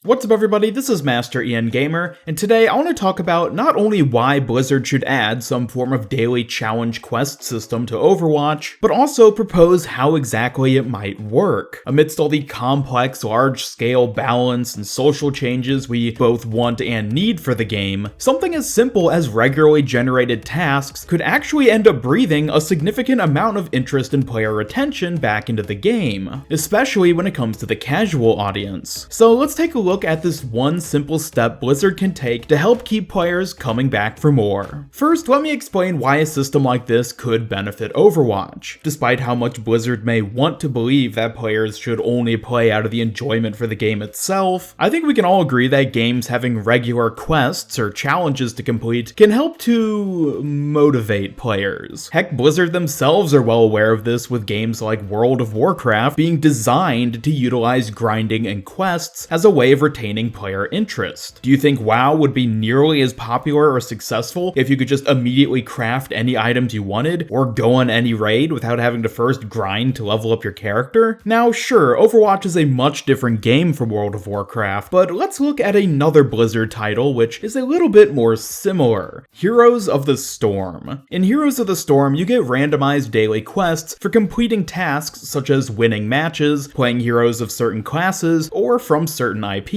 What's up everybody, this is Master Ian Gamer, and today I want to talk about not only why Blizzard should add some form of daily challenge quest system to Overwatch, but also propose how exactly it might work. Amidst all the complex, large-scale balance and social changes we both want and need for the game, something as simple as regularly generated tasks could actually end up breathing a significant amount of interest and player retention back into the game, especially when it comes to the casual audience. So let's take a look at this one simple step Blizzard can take to help keep players coming back for more. First, let me explain why a system like this could benefit Overwatch. Despite how much Blizzard may want to believe that players should only play out of the enjoyment for the game itself, I think we can all agree that games having regular quests or challenges to complete can help to motivate players. Heck, Blizzard themselves are well aware of this, with games like World of Warcraft being designed to utilize grinding and quests as a way of retaining player interest. Do you think WoW would be nearly as popular or successful if you could just immediately craft any items you wanted, or go on any raid without having to first grind to level up your character? Now sure, Overwatch is a much different game from World of Warcraft, but let's look at another Blizzard title which is a little bit more similar. Heroes of the Storm. In Heroes of the Storm, you get randomized daily quests for completing tasks such as winning matches, playing heroes of certain classes, or from certain IPs.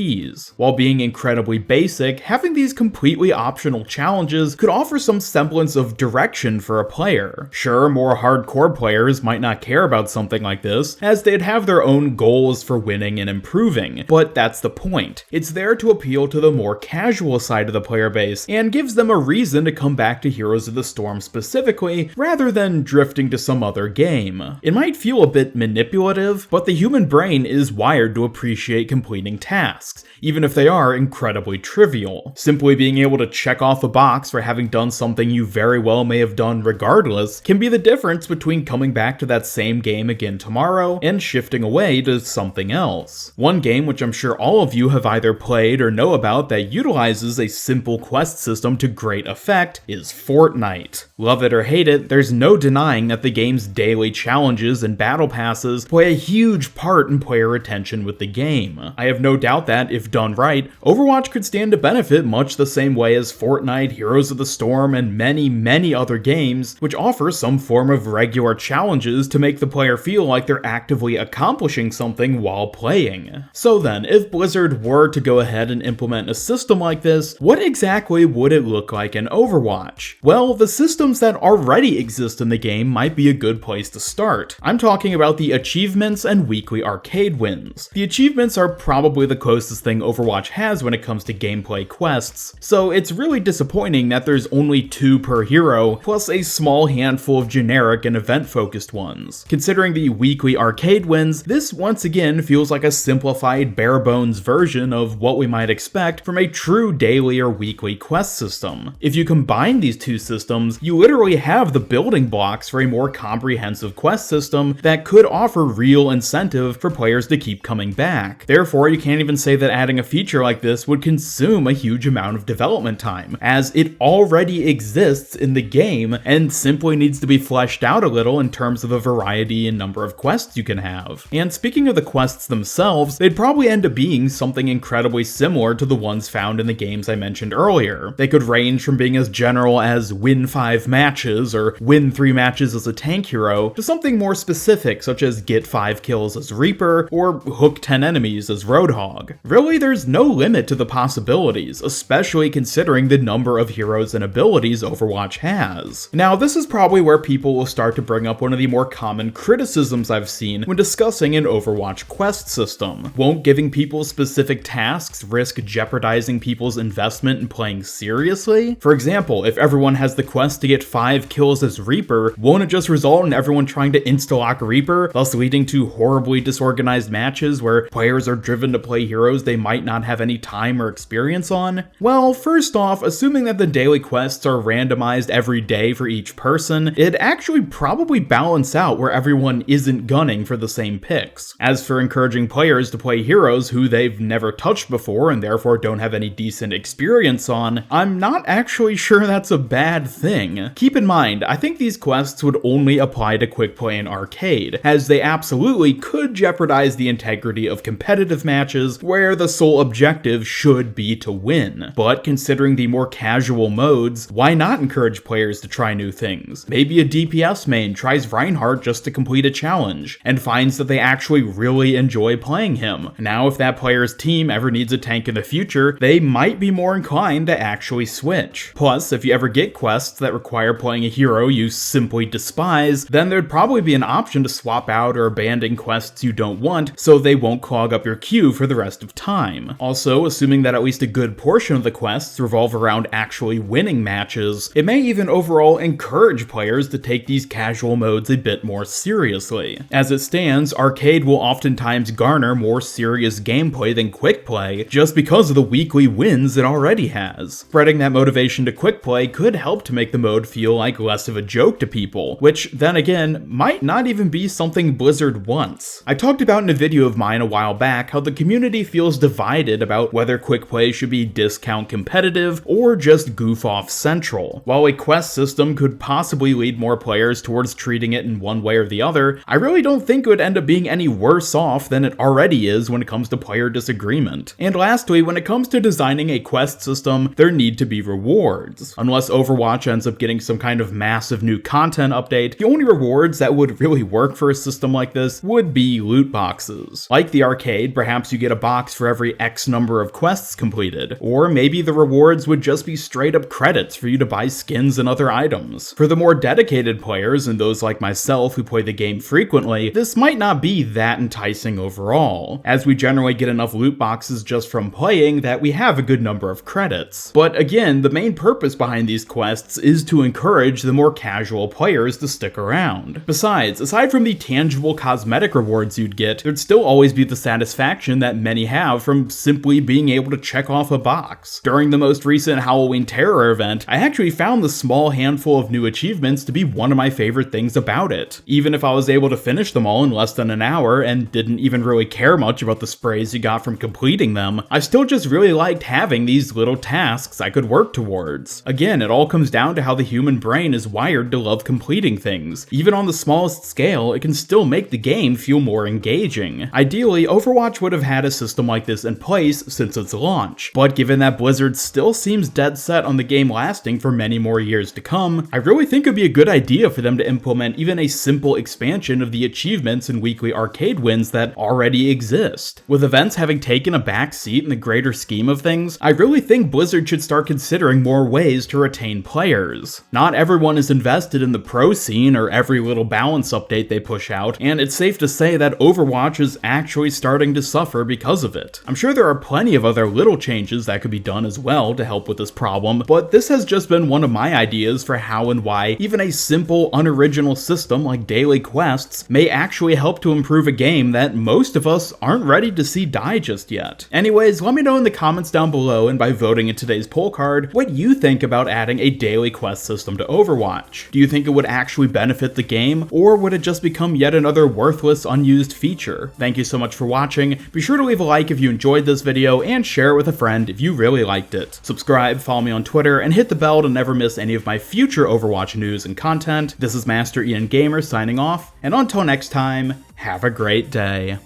While being incredibly basic, having these completely optional challenges could offer some semblance of direction for a player. Sure, more hardcore players might not care about something like this, as they'd have their own goals for winning and improving, but that's the point. It's there to appeal to the more casual side of the player base, and gives them a reason to come back to Heroes of the Storm specifically, rather than drifting to some other game. It might feel a bit manipulative, but the human brain is wired to appreciate completing tasks, even if they are incredibly trivial. Simply being able to check off a box for having done something you very well may have done regardless can be the difference between coming back to that same game again tomorrow and shifting away to something else. One game which I'm sure all of you have either played or know about that utilizes a simple quest system to great effect is Fortnite. Love it or hate it, there's no denying that the game's daily challenges and battle passes play a huge part in player retention with the game. I have no doubt that, if done right, Overwatch could stand to benefit much the same way as Fortnite, Heroes of the Storm, and many other games, which offer some form of regular challenges to make the player feel like they're actively accomplishing something while playing. So then, if Blizzard were to go ahead and implement a system like this, what exactly would it look like in Overwatch? Well, the systems that already exist in the game might be a good place to start. I'm talking about the achievements and weekly arcade wins. The achievements are probably the closest thing Overwatch has when it comes to gameplay quests, so it's really disappointing that there's only 2 per hero, plus a small handful of generic and event-focused ones. Considering the weekly arcade wins, this once again feels like a simplified, bare-bones version of what we might expect from a true daily or weekly quest system. If you combine these two systems, you literally have the building blocks for a more comprehensive quest system that could offer real incentive for players to keep coming back. Therefore, you can't even say that adding a feature like this would consume a huge amount of development time, as it already exists in the game and simply needs to be fleshed out a little in terms of the variety and number of quests you can have. And speaking of the quests themselves, they'd probably end up being something incredibly similar to the ones found in the games I mentioned earlier. They could range from being as general as win 5 matches or win 3 matches as a tank hero, to something more specific such as get 5 kills as Reaper or hook 10 enemies as Roadhog. Really, there's no limit to the possibilities, especially considering the number of heroes and abilities Overwatch has. Now, this is probably where people will start to bring up one of the more common criticisms I've seen when discussing an Overwatch quest system. Won't giving people specific tasks risk jeopardizing people's investment in playing seriously? For example, if everyone has the quest to get 5 kills as Reaper, won't it just result in everyone trying to insta-lock Reaper, thus leading to horribly disorganized matches where players are driven to play heroes they might not have any time or experience on? Well, first off, assuming that the daily quests are randomized every day for each person, it'd actually probably balance out where everyone isn't gunning for the same picks. As for encouraging players to play heroes who they've never touched before and therefore don't have any decent experience on, I'm not actually sure that's a bad thing. Keep in mind, I think these quests would only apply to quick play and arcade, as they absolutely could jeopardize the integrity of competitive matches where the sole objective should be to win. But considering the more casual modes, why not encourage players to try new things? Maybe a DPS main tries Reinhardt just to complete a challenge, and finds that they actually really enjoy playing him. Now if that player's team ever needs a tank in the future, they might be more inclined to actually switch. Plus, if you ever get quests that require playing a hero you simply despise, then there'd probably be an option to swap out or abandon quests you don't want, so they won't clog up your queue for the rest of time. Also, assuming that at least a good portion of the quests revolve around actually winning matches, it may even overall encourage players to take these casual modes a bit more seriously. As it stands, arcade will oftentimes garner more serious gameplay than quick play just because of the weekly wins it already has. Spreading that motivation to quick play could help to make the mode feel like less of a joke to people, which then again might not even be something Blizzard wants. I talked about in a video of mine a while back how the community feels divided about whether quick play should be discount competitive or just goof off central. While a quest system could possibly lead more players towards treating it in one way or the other, I really don't think it would end up being any worse off than it already is when it comes to player disagreement. And lastly, when it comes to designing a quest system, there need to be rewards. Unless Overwatch ends up getting some kind of massive new content update, the only rewards that would really work for a system like this would be loot boxes. Like the arcade, perhaps you get a box for every X number of quests completed, or maybe the rewards would just be straight up credits for you to buy skins and other items. For the more dedicated players and those like myself who play the game frequently, this might not be that enticing overall, as we generally get enough loot boxes just from playing that we have a good number of credits. But again, the main purpose behind these quests is to encourage the more casual players to stick around. Besides, aside from the tangible cosmetic rewards you'd get, there'd still always be the satisfaction that many have from simply being able to check off a box. During the most recent Halloween Terror event, I actually found the small handful of new achievements to be one of my favorite things about it. Even if I was able to finish them all in less than an hour and didn't even really care much about the sprays you got from completing them, I still just really liked having these little tasks I could work towards. Again, it all comes down to how the human brain is wired to love completing things. Even on the smallest scale, it can still make the game feel more engaging. Ideally, Overwatch would have had a system like this in place since its launch, but given that Blizzard still seems dead set on the game lasting for many more years to come, I really think it'd be a good idea for them to implement even a simple expansion of the achievements and weekly arcade wins that already exist. With events having taken a back seat in the greater scheme of things, I really think Blizzard should start considering more ways to retain players. Not everyone is invested in the pro scene or every little balance update they push out, and it's safe to say that Overwatch is actually starting to suffer because of it. I'm sure there are plenty of other little changes that could be done as well to help with this problem, but this has just been one of my ideas for how and why even a simple, unoriginal system like daily quests may actually help to improve a game that most of us aren't ready to see die just yet. Anyways, let me know in the comments down below and by voting in today's poll card what you think about adding a daily quest system to Overwatch. Do you think it would actually benefit the game, or would it just become yet another worthless, unused feature? Thank you so much for watching. Be sure to leave a like if you enjoyed this video and share it with a friend if you really liked it. Subscribe, follow me on Twitter, and hit the bell to never miss any of my future Overwatch news and content. This is Master Ian Gamer signing off, and until next time, have a great day.